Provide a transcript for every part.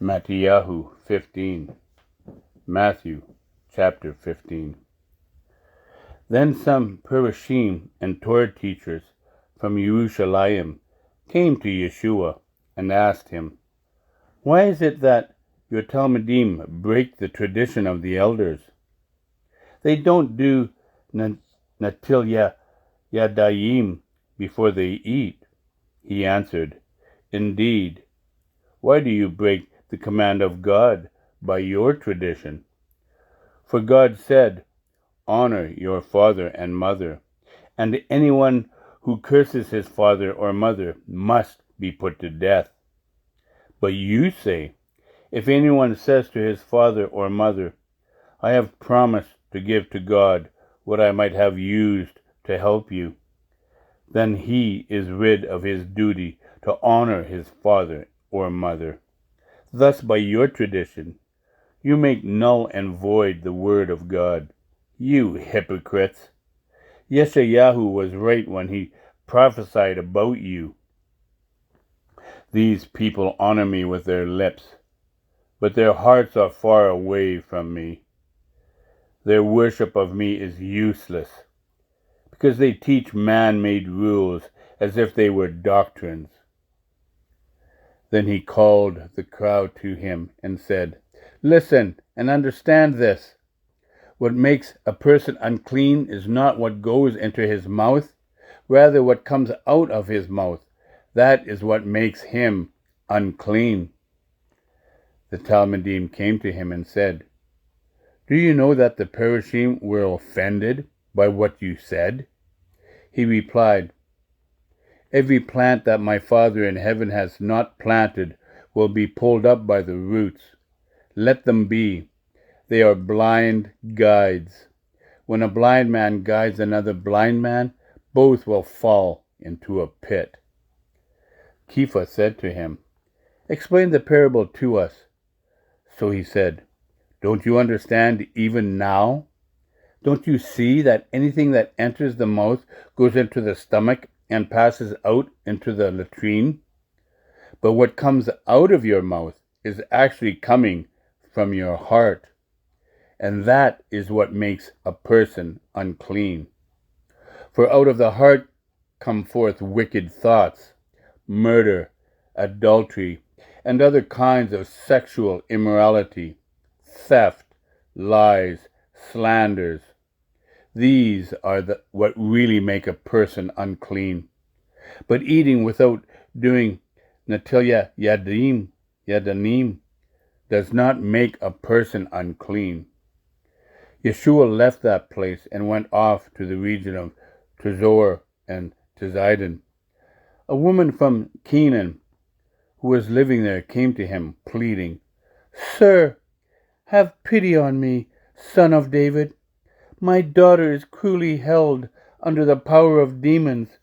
Matthew 15. Matthew chapter 15. Then some Pharisees and Torah teachers from Jerusalem came to Yeshua and asked him, "Why is it that your Talmudim break the tradition of the elders? They don't do natil yadayim before they eat." He answered, "Indeed, why do you break the command of God by your tradition? For God said, 'Honor your father and mother,' and anyone who curses his father or mother must be put to death. But you say, 'If anyone says to his father or mother, I have promised to give to God what I might have used to help you,' then he is rid of his duty to honor his father or mother. Thus, by your tradition, you make null and void the word of God. You hypocrites! Yeshayahu was right when he prophesied about you. These people honor me with their lips, but their hearts are far away from me. Their worship of me is useless, because they teach man-made rules as if they were doctrines." Then he called the crowd to him and said, "Listen and understand this. What makes a person unclean is not what goes into his mouth, rather what comes out of his mouth. That is what makes him unclean." The Talmudim came to him and said, "Do you know that the Pharisees were offended by what you said?" He replied, "Every plant that my Father in heaven has not planted will be pulled up by the roots. Let them be. They are blind guides. When a blind man guides another blind man, both will fall into a pit." Kepha said to him, "Explain the parable to us." So he said, "Don't you understand even now? Don't you see that anything that enters the mouth goes into the stomach and passes out into the latrine? But what comes out of your mouth is actually coming from your heart, and that is what makes a person unclean. For out of the heart come forth wicked thoughts, murder, adultery, and other kinds of sexual immorality, theft, lies, slanders. These are what really make a person unclean. But eating without doing natil yadanim does not make a person unclean." Yeshua left that place and went off to the region of Tizor and Tizidon. A woman from Canaan who was living there came to him, pleading, "Sir, have pity on me, son of David. My daughter is cruelly held under the power of demons."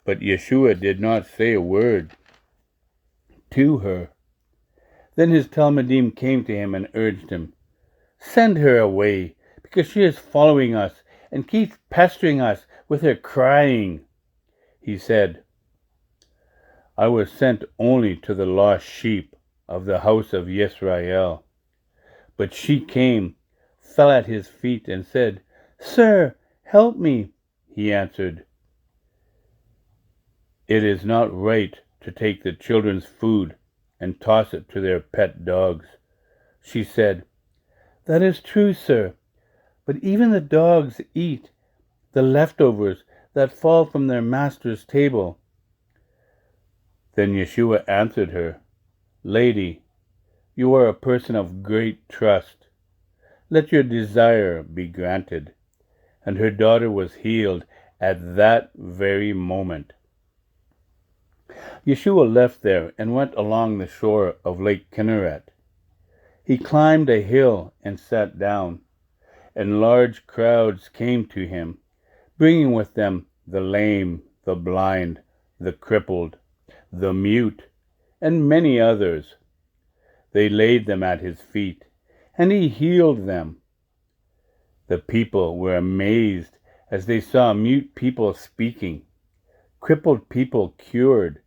But Yeshua did not say a word to her. Then his Talmudim came to him and urged him, "Send her away, because she is following us and keeps pestering us with her crying." He said, "I was sent only to the lost sheep of the house of Yisrael." But she came, fell at his feet, and said, "Sir, help me." He answered, "It is not right to take the children's food and toss it to their pet dogs." She said, "That is true, sir, but even the dogs eat the leftovers that fall from their master's table." Then Yeshua answered her, "Lady, you are a person of great trust. Let your desire be granted." And her daughter was healed at that very moment. Yeshua left there and went along the shore of Lake Canaanite. He climbed a hill and sat down, and large crowds came to him, bringing with them the lame, the blind, the crippled, the mute, and many others. They laid them at his feet, and he healed them. The people were amazed as they saw mute people speaking, crippled people cured,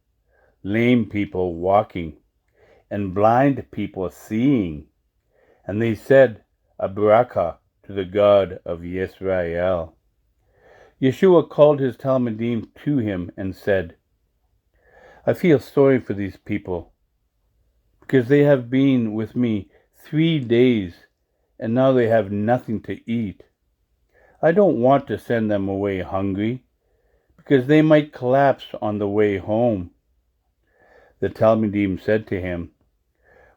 lame people walking, and blind people seeing. And they said, a bracha to the God of Yisrael. Yeshua called his Talmidim to him and said, I feel sorry for these people, because they have been with me 3 days, and now they have nothing to eat. I don't want to send them away hungry, because they might collapse on the way home. The Talmidim said to him,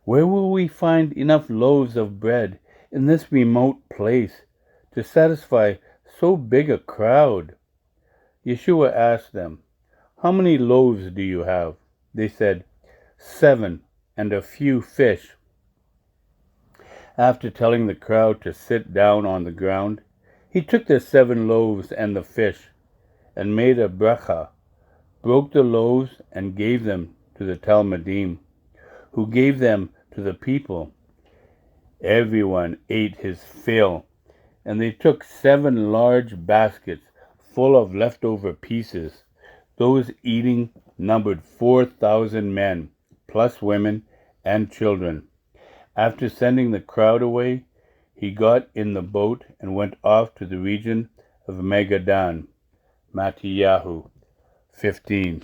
Where will we find enough loaves of bread in this remote place to satisfy so big a crowd? Yeshua asked them, How many loaves do you have? They said, 7, and a few fish. After telling the crowd to sit down on the ground, he took the 7 loaves and the fish, and made a bracha, broke the loaves, and gave them to the Talmidim, who gave them to the people. Everyone ate his fill, and they took 7 large baskets full of leftover pieces. Those eating numbered 4,000 men, plus women and children. After sending the crowd away, he got in the boat and went off to the region of Magadan. Matthew 15.